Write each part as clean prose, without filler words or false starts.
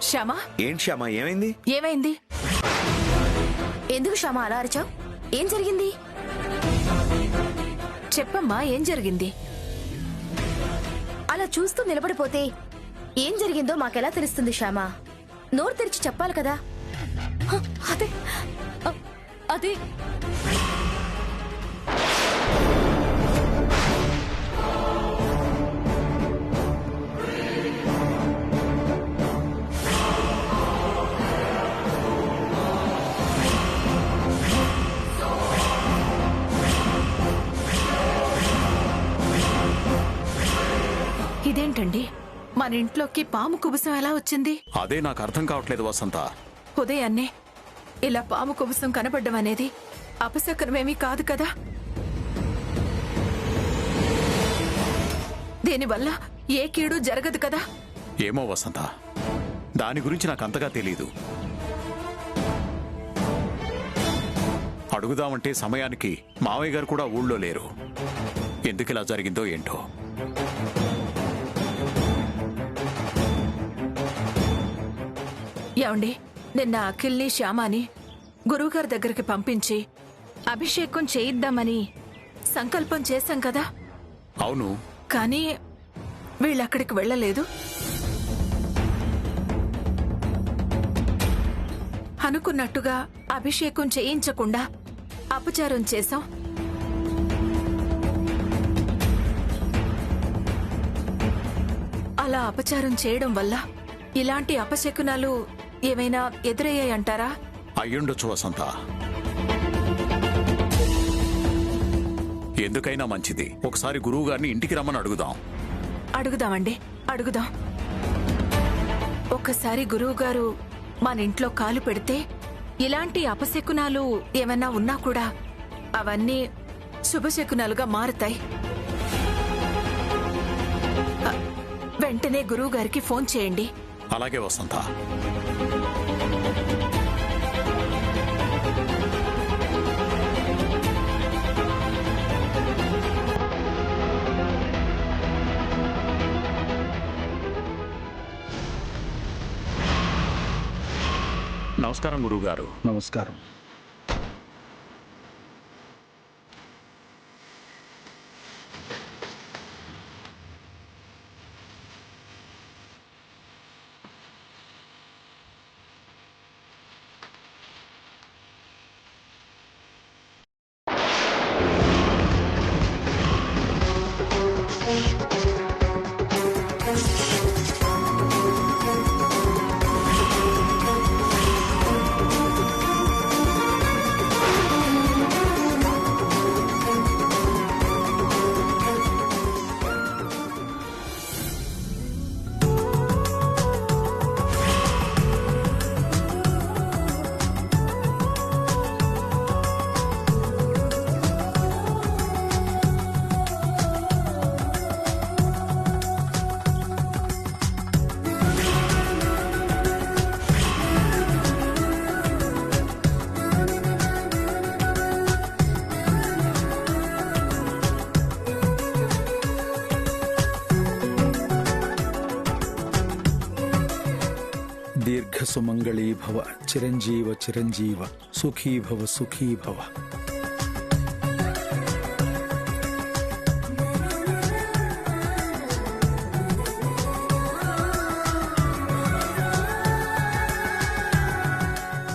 శ్యామా, ఏంటి శ్యామా, ఏమైంది? ఏమైంది? ఎందుకు శ్యామ అలా అరిచావు? ఏం జరిగింది? చెప్పమ్మా, ఏం జరిగింది? అలా చూస్తూ నిలబడిపోతే ఏం జరిగిందో మాకెలా తెలుస్తుంది శ్యామ? నోరు తెరిచి చెప్పాలి కదా. అదే అది ఇదేంటండి, మన ఇంట్లోకి పాము కుబుసం ఎలా వచ్చింది? అదే నాకు అర్థం కావట్లేదు వసంత. ఉదయాన్నే ఇలా పాము కుబుసం కనపడ్డం అనేది అపశకనమేమీ కాదు కదా? దీనివల్ల ఏ కీడు జరగదు కదా? ఏమో వసంత, దాని గురించి నాకు అంతగా తెలీదు. అడుగుదామంటే సమయానికి మావయ్య గారు కూడా ఊళ్ళో లేరు. ఎందుకు ఇలా జరిగిందో ఏంటో. ఏమండి, నిన్న అఖిల్ని శ్యామాని గురువుగారి దగ్గరికి పంపించి అభిషేకం చేయిద్దామని సంకల్పం చేశాం కదా? అవును. కానీ వీళ్ళక్కడికి వెళ్ళలేదు. అనుకున్నట్టుగా అభిషేకం చేయించకుండా అపచారం చేశాం. అలా అపచారం చేయడం వల్ల ఇలాంటి అపశకునాలు ఏమైనా ఎదురయ్యాయంటారా? అయ్యుండొచ్చు వసంత. ఎందుకైనా మంచిది, ఒకసారి గురువు గారిని ఇంటికి రమ్మని అడుగుదాం. అడుగుదామండి, అడుగుదాం. ఒక్కసారి గురువుగారు మన ఇంట్లో కాలు పెడితే ఇలాంటి అపశకునాలు ఏమైనా ఉన్నా కూడా అవన్నీ శుభశకునాలుగా మారుతాయి. వెంటనే గురువుగారికి ఫోన్ చేయండి. అలాగే వసంత. నమస్కారం గురువుగారు. నమస్కారం. దీర్ఘ సుమంగళీ భవ, చిరంజీవ చిరంజీవ, సుఖీ భవ సుఖీ భవ.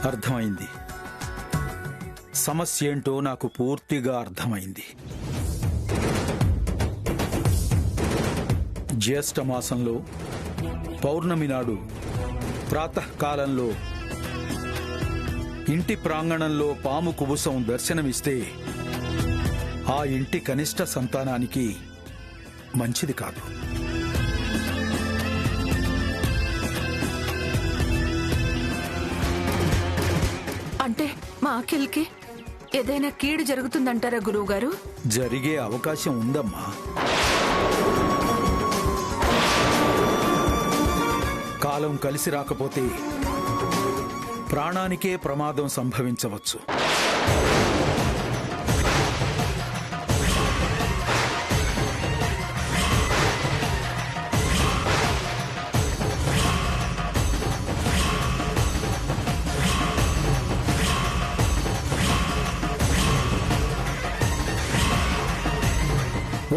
అర్థమైంది. సమస్య ఏంటో నాకు పూర్తిగా అర్థమైంది. జ్యేష్ఠ మాసంలో పౌర్ణమి నాడు ప్రాతకాలంలో ఇంటి ప్రాంగణంలో పాము కుబుసం దర్శనమిస్తే ఆ ఇంటి కనిష్ట సంతానానికి మంచిది కాదు. అంటే మా అఖిల్కి ఏదైనా కీడు జరుగుతుందంటారా గురువుగారు? జరిగే అవకాశం ఉందమ్మా. కాలం కలిసి రాకపోతే ప్రాణానికే ప్రమాదం సంభవించవచ్చు.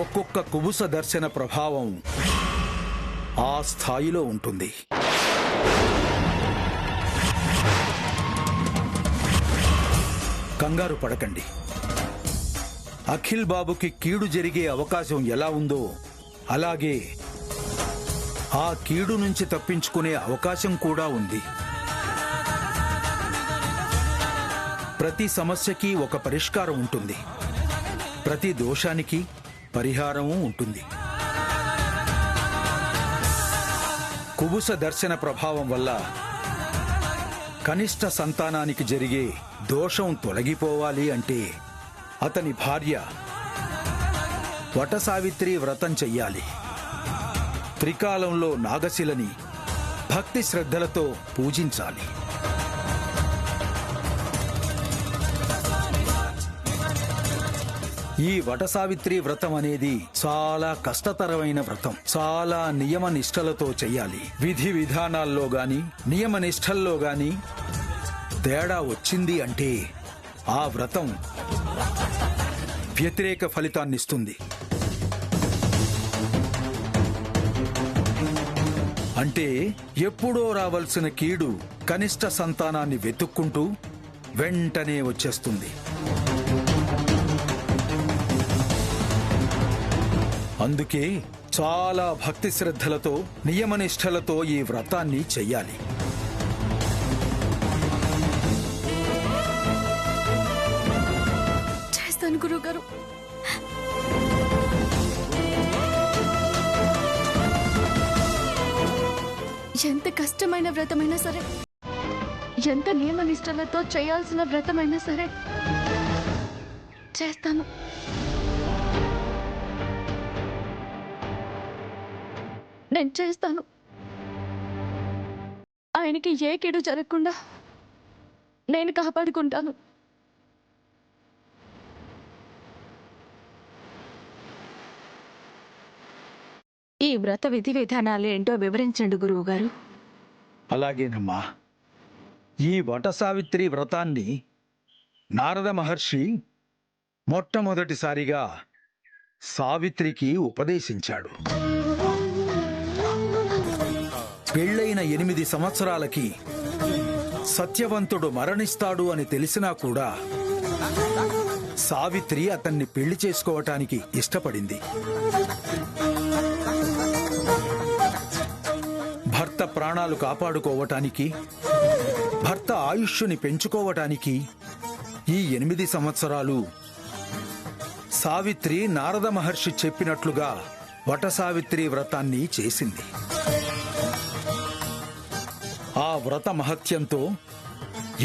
ఒక్కొక్క కుబుస దర్శన ప్రభావం ఆ స్థాయిలో ఉంటుంది. కంగారు పడకండి. అఖిల్ బాబుకి కీడు జరిగే అవకాశం ఎలా ఉందో అలాగే ఆ కీడు నుంచి తప్పించుకునే అవకాశం కూడా ఉంది. ప్రతి సమస్యకి ఒక పరిష్కారం ఉంటుంది. ప్రతి దోషానికి పరిహారము ఉంటుంది. కుబుస దర్శన ప్రభావం వల్ల కనిష్ట సంతానానికి జరిగే దోషం తొలగిపోవాలి అంటే అతని భార్య వటసావిత్రి వ్రతం చెయ్యాలి. త్రికాలంలో నాగశిలని భక్తి శ్రద్ధలతో పూజించాలి. ఈ వటసావిత్రి వ్రతం అనేది చాలా కష్టతరమైన వ్రతం. చాలా నియమ నిష్టలతో చెయ్యాలి. విధి విధానాల్లో గాని నియమ నిష్టల్లో గాని తేడా వచ్చింది అంటే ఆ వ్రతం వ్యతిరేక ఫలితాన్నిస్తుంది. అంటే ఎప్పుడో రావాల్సిన కీడు కనిష్ట సంతానాన్ని వెతుక్కుంటూ వెంటనే వచ్చేస్తుంది. అందుకే చాలా భక్తి శ్రద్ధలతో నియమనిష్టలతో ఈ వ్రతాన్ని చెయ్యాలి. చేస్తాను గురువుగారు. ఎంత కష్టమైన వ్రతమైనా సరే, ఎంత నియమ నిష్టలతో చేయాల్సిన వ్రతమైనా సరే చేస్తాను. నేను చేస్తాను. ఆయనకి ఏ కీడు జరగకుండా నేను కాపాడుకుంటాను. ఈ వ్రత విధి విధానాలు ఏంటో వివరించండి గురువుగారు. అలాగేనమ్మా. ఈ వటసావిత్రి వ్రతాన్ని నారద మహర్షి మొట్టమొదటిసారిగా సావిత్రికి ఉపదేశించాడు. పెళ్ళైన 8 సంవత్సరాలకి సత్యవంతుడు మరణిస్తాడు అని తెలిసినా కూడా సావిత్రి అతన్ని పెళ్లి చేసుకోవటానికి ఇష్టపడింది. భర్త ప్రాణాలు కాపాడుకోవటానికి, భర్త ఆయుష్ని పెంచుకోవటానికి ఈ 8 సంవత్సరాలు సావిత్రి నారద మహర్షి చెప్పినట్లుగా వటసావిత్రి వ్రతాన్ని చేసింది. ఆ వ్రత మహత్యంతో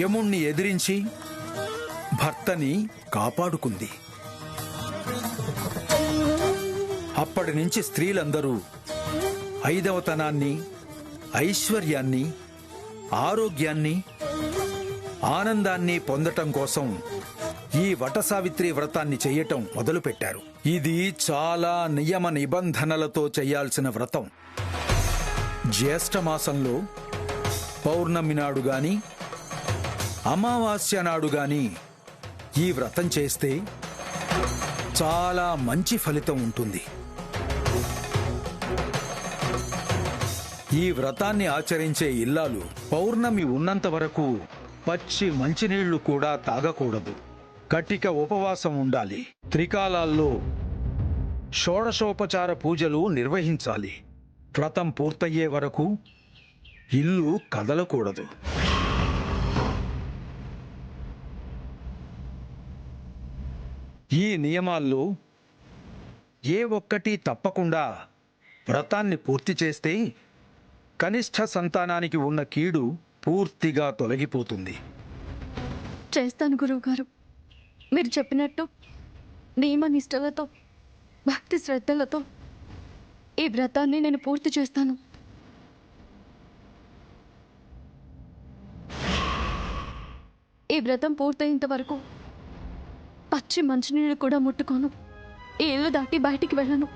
యముణ్ణి ఎదిరించి భర్తని కాపాడుకుంది. అప్పటి నుంచి స్త్రీలందరూ ఐదవతనాన్ని, ఐశ్వర్యాన్ని, ఆరోగ్యాన్ని, ఆనందాన్ని పొందటం కోసం ఈ వటసావిత్రి వ్రతాన్ని చెయ్యటం మొదలుపెట్టారు. ఇది చాలా నియమ నిబంధనలతో చేయాల్సిన వ్రతం. జ్యేష్ఠమాసంలో పౌర్ణమి నాడు గాని అమావాస్య నాడు గాని ఈ వ్రతం చేస్తే చాలా మంచి ఫలితం ఉంటుంది. ఈ వ్రతాన్ని ఆచరించే ఇల్లాలు పౌర్ణమి ఉన్నంత వరకు పచ్చి మంచినీళ్లు కూడా తాగకూడదు. కటిక ఉపవాసం ఉండాలి. త్రికాలాల్లో షోడశోపచార పూజలు నిర్వహించాలి. వ్రతం పూర్తయ్యే వరకు ఇల్లు కదలకూడదు. ఈ నియమాల్లో ఏ ఒక్కటి తప్పకుండా వ్రతాన్ని పూర్తి చేస్తే కనిష్ట సంతానానికి ఉన్న కీడు పూర్తిగా తొలగిపోతుంది. చేస్తాను గురువుగారు. మీరు చెప్పినట్టు నియమ నిష్టలతో, భక్తి శ్రద్ధలతో ఈ వ్రతాన్ని నేను పూర్తి చేస్తాను. ఈ వ్రతం పూర్తయ్యేంత వరకు పచ్చి మంచినీళ్ళు కూడా ముట్టుకోను. ఈ ఇల్లు దాటి బయటికి వెళ్ళను.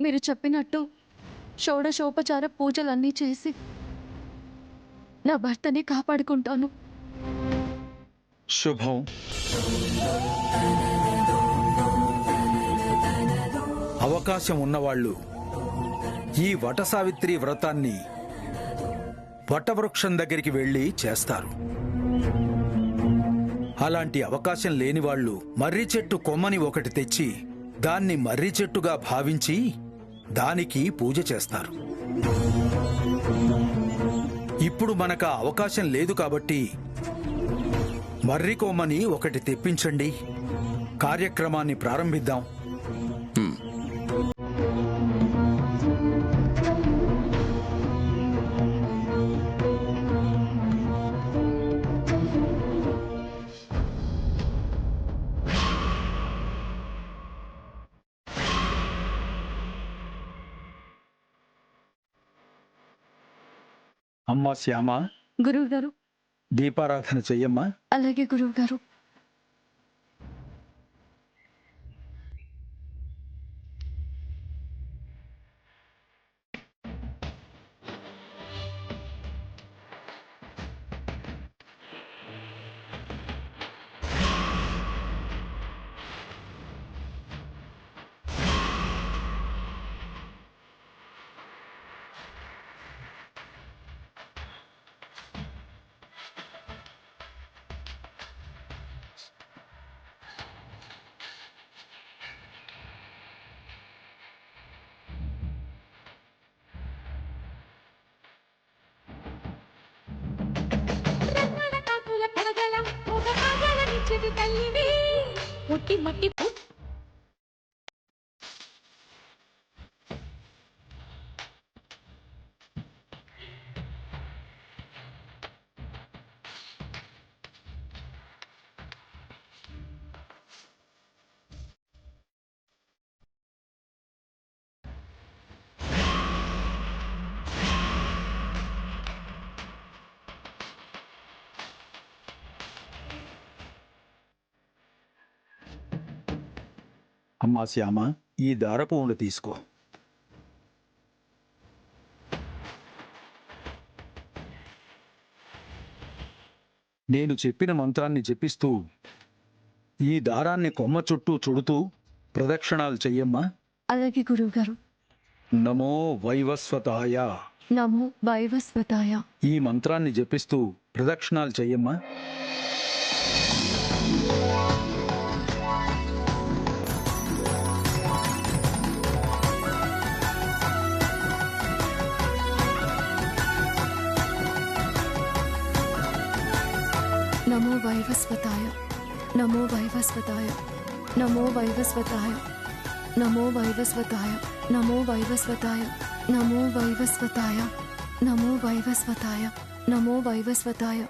మీరు చెప్పినట్టు షోడశోపచార పూజలన్నీ చేసి నా భర్తని కాపాడుకుంటాను. శుభం. అవకాశం ఉన్నవాళ్ళు ఈ వట సావిత్రి వ్రతాన్ని వటవృక్షం దగ్గరికి వెళ్ళి చేస్తారు. అలాంటి అవకాశం లేని వాళ్ళు మర్రి చెట్టు కొమ్మని ఒకటి తెచ్చి దాన్ని మర్రి చెట్టుగా భావించి దానికి పూజ చేస్తారు. ఇప్పుడు మనకు ఆ అవకాశం లేదు కాబట్టి మర్రి కొమ్మని ఒకటి తెప్పించండి. కార్యక్రమాన్ని ప్రారంభిద్దాం. అమ్మా శ్యామ, గురువు గారు. దీపారాధన చెయ్యమ్మా. అలాగే గురువు గారు. మట్టి మట్టి అమ్మా శ్యామ, ఈ దారపుండు తీసుకో. నేను చెప్పిన మంత్రాన్ని జపిస్తూ ఈ దారాన్ని కొమ్మ చుట్టూ చుడుతూ ప్రదక్షిణాలు చెయ్యమ్మా. అలాగే గురువు గారు. నమో వైవస్వతాయ. నమో వైవస్వతాయ. ఈ మంత్రాన్ని జపిస్తూ ప్రదక్షిణాలు చెయ్యమ్మా. నమో వైవస్వతాయ. నమో వైవస్వతాయ. నమో వైవస్వతాయ. నమో వైవస్వతాయ. నమో వైవస్వతాయ. నమో వైవస్వతాయ. నమో వైవస్వతాయ. నమో వైవస్వతాయ.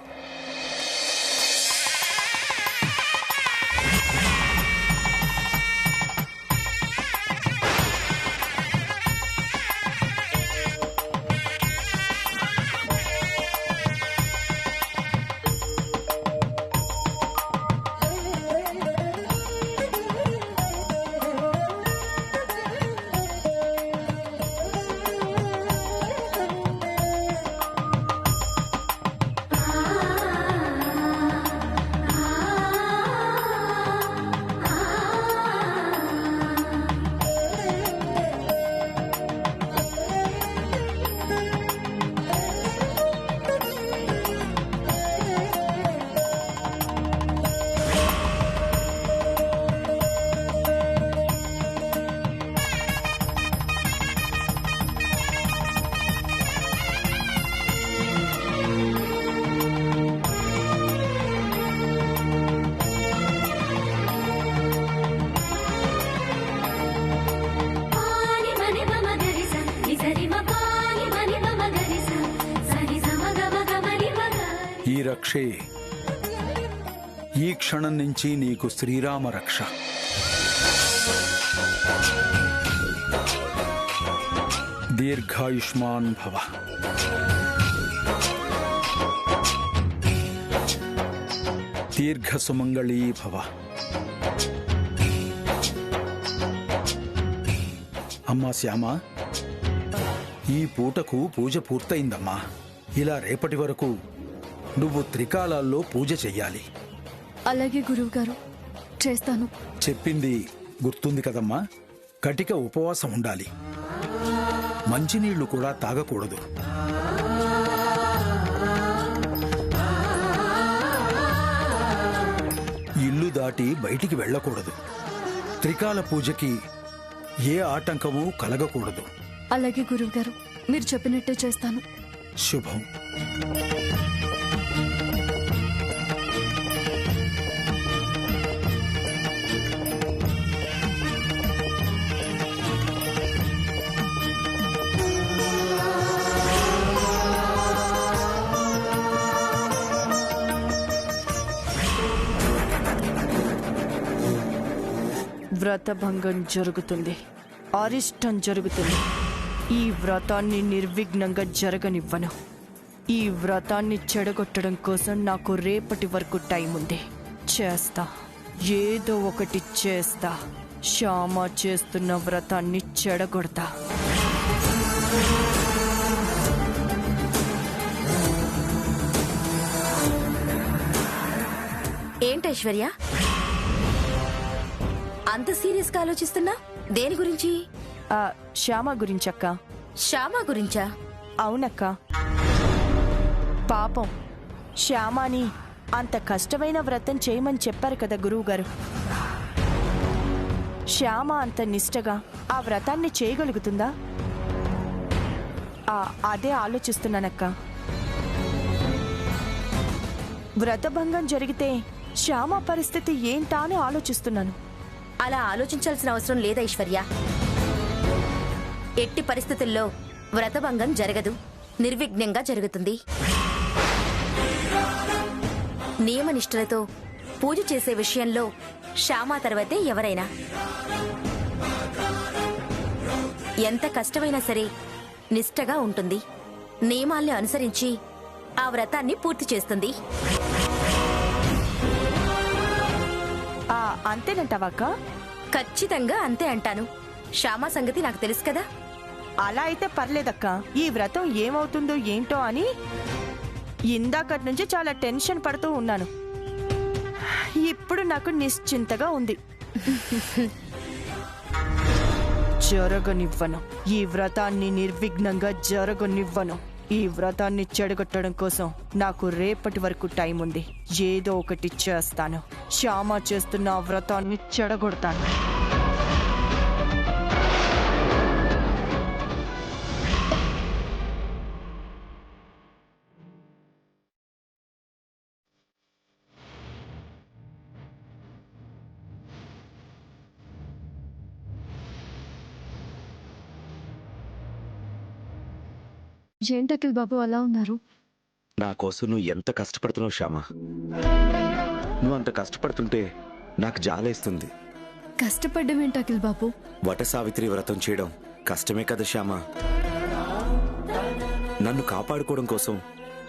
ఈ రక్షే ఈ క్షణం నుంచి నీకు శ్రీరామ రక్ష. దీర్ఘాయుష్మాన్ భవ. దీర్ఘ సుమంగళీ భవ. అమ్మా శ్యామ, ఈ పూటకు పూజ పూర్తయిందమ్మా. ఇలా రేపటి వరకు నువ్వు త్రికాలాల్లో పూజ చెయ్యాలి. అలాగే గురువుగారు, చేస్తాను. చెప్పింది గుర్తుంది కదమ్మా. కటిక ఉపవాసం ఉండాలి. మంచినీళ్లు కూడా తాగకూడదు. ఇల్లు దాటి బయటికి వెళ్ళకూడదు. త్రికాల పూజకి ఏ ఆటంకమూ కలగకూడదు. అలాగే గురువుగారు, మీరు చెప్పినట్టే చేస్తాను. శుభం. వ్రతభంగం జరుగుతుంది, అరిష్టం జరుగుతుంది. ఈ వ్రతాన్ని నిర్విఘ్నంగా జరగనివ్వను. ఈ వ్రతాన్ని చెడగొట్టడం కోసం నాకు రేపటి వరకు టైం ఉంది. చేస్తా, ఏదో ఒకటి చేస్తా. శ్యామ చేస్తున్న వ్రతాన్ని చెడగొడతా. ఏంటి ఐశ్వర్య, అంత సీరియస్ గా ఆలోచిస్తున్నా? దేని గురించి? శ్యామ గురించక్క. శ్యామ గురించా? అవునక్క. పాపం శ్యామాని అంత కష్టమైన వ్రతం చేయమని చెప్పారు కదా గురువుగారు. శ్యామ అంత నిష్టగా ఆ వ్రతాన్ని చేయగలుగుతుందా? అదే ఆలోచిస్తున్నానక్క. వ్రతభంగం జరిగితే శ్యామ పరిస్థితి ఏంటా అని ఆలోచిస్తున్నాను. అలా ఆలోచించాల్సిన అవసరం లేదు ఐశ్వర్య. ఎట్టి పరిస్థితుల్లో వ్రతభంగం జరగదు, నిర్విఘ్నంగా జరుగుతుంది. నియమనిష్టలతో పూజ చేసే విషయంలో శ్యామ తర్వాతే ఎవరైనా. ఎంత కష్టమైనా సరే నిష్టగా ఉంటుంది. నియమాల్ని అనుసరించి ఆ వ్రతాన్ని పూర్తి చేస్తుంది. అంతేనంటావాక? ఖచ్చితంగా అంతే అంటాను. శ్యామ సంగతి నాకు తెలుసు కదా. అలా అయితే పర్లేదక్క. ఈ వ్రతం ఏమవుతుందో ఏంటో అని ఇందాకటి నుంచి చాలా టెన్షన్ పడుతూ ఉన్నాను. ఇప్పుడు నాకు నిశ్చింతగా ఉంది. జరగనివ్వను. ఈ వ్రతాన్ని నిర్విఘ్నంగా జరగనివ్వను. ఈ వ్రతాన్ని చెడగొట్టడం కోసం నాకు రేపటి వరకు టైం ఉంది. ఏదో ఒకటి చేస్తాను. శ్యామ చేస్తున్న ఆ వ్రతాన్ని చెడగొడతాను. ఏంటి అఖిల్ బాబు అలా ఉన్నారు? నా కోసం నువ్వు ఎంత కష్టపడుతున్నావు శ్యామ. నువ్వు అంత కష్టపడుతుంటే నాకు జాలేస్తుంది. కష్టపడ్డం ఏంటి అఖిల్ బాబు? వట సావిత్రి వ్రతం చేయడం కష్టమే కదా శ్యామ. నన్ను కాపాడుకోవడం కోసం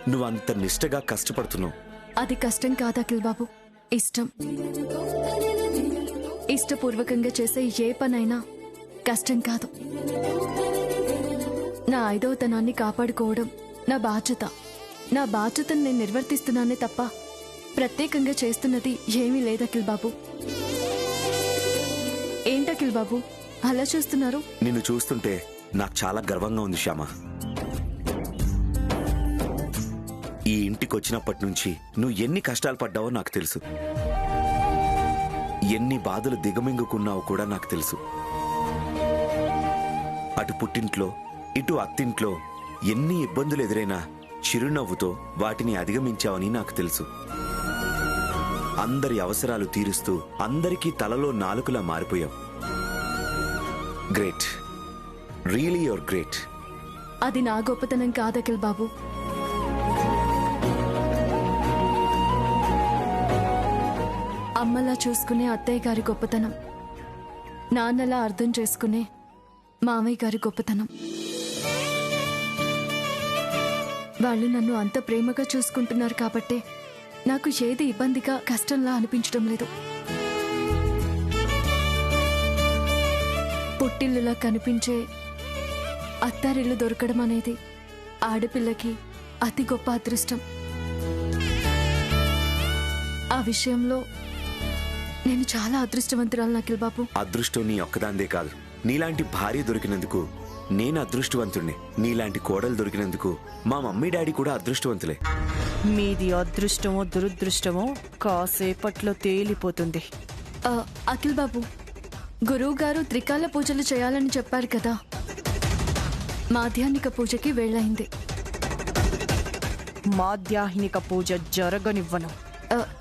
నువ్వు అంత నిష్టగా కష్టపడుతున్నావు. అది కష్టం కాదు అఖిల్ బాబు, ఇష్టం. ఇష్టపూర్వకంగా చేసే ఏ పనైనా కష్టం కాదు. నా ఐదవతనాన్ని కాపాడుకోవడం నా బాధ్యత. నా బాధ్యతను నేను నిర్వర్తిస్తున్నానే తప్ప ప్రత్యేకంగా చేస్తున్నది ఏమీ లేదు అఖిల్ బాబు. ఏంటి అఖిల్ బాబు అలా చూస్తున్నారు? నిన్ను చూస్తుంటే నాకు చాలా గర్వంగా ఉంది శ్యామ. ఈ ఇంటికి వచ్చినప్పటి నుంచి నువ్వు ఎన్ని కష్టాలు పడ్డావో నాకు తెలుసు. ఎన్ని బాధలు దిగమింగుకున్నావో కూడా నాకు తెలుసు. అటు పుట్టింట్లో ఇటు అత్తింట్లో ఎన్ని ఇబ్బందులు ఎదురైనా చిరునవ్వుతో వాటిని అధిగమించావని నాకు తెలుసు. అందరి అవసరాలు తీరుస్తూ అందరికీ తలలో నాలుకలా మారిపోయావు. Great, really your great. అది నా గొప్పతనం కాదు అఖిల్ బాబు. అమ్మలా చూసుకునే అత్తయ్య గారి గొప్పతనం, నాన్నలా అర్థం చేసుకునే మామయ్య గారి గొప్పతనం. వాళ్ళు నన్ను అంత ప్రేమగా చూసుకుంటున్నారు కాబట్టే నాకు ఏది ఇబ్బందిగా కష్టంలా అనిపించడం లేదు. పుట్టిల్లులా కనిపించే అత్తారిల్లు దొరకడం అనేది ఆడపిల్లకి అతి గొప్ప అదృష్టం. ఆ విషయంలో నేను చాలా అదృష్టవంతురాలు అఖిల్ బాబు. అదృష్టం నీ ఒక్కదాందే కాదు. నీలాంటి భార్య దొరికినందుకు నేను అదృష్టవంతుడిని. నీలాంటి కోడలు దొరికినందుకు మా మమ్మీ డాడీ కూడా అదృష్టవంతులే. మీది అదృష్టమో దురదృష్టమో కాసేపట్లో తేలిపోతుంది. అఖిల్ బాబు, గురువు గారు త్రికాల పూజలు చేయాలని చెప్పారు కదా, మాధ్యాహ్నిక పూజకి వేళయింది. మాధ్యాహ్నిక పూజ జరగనివ్వను.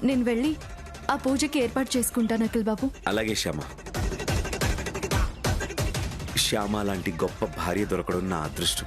నేను వెళ్ళి ఆ పూజకి ఏర్పాటు చేసుకుంటాను అఖిల్ బాబు. అలాగే శ్యామ. శ్యామ లాంటి గొప్ప భార్య దొరకడం నా అదృష్టం.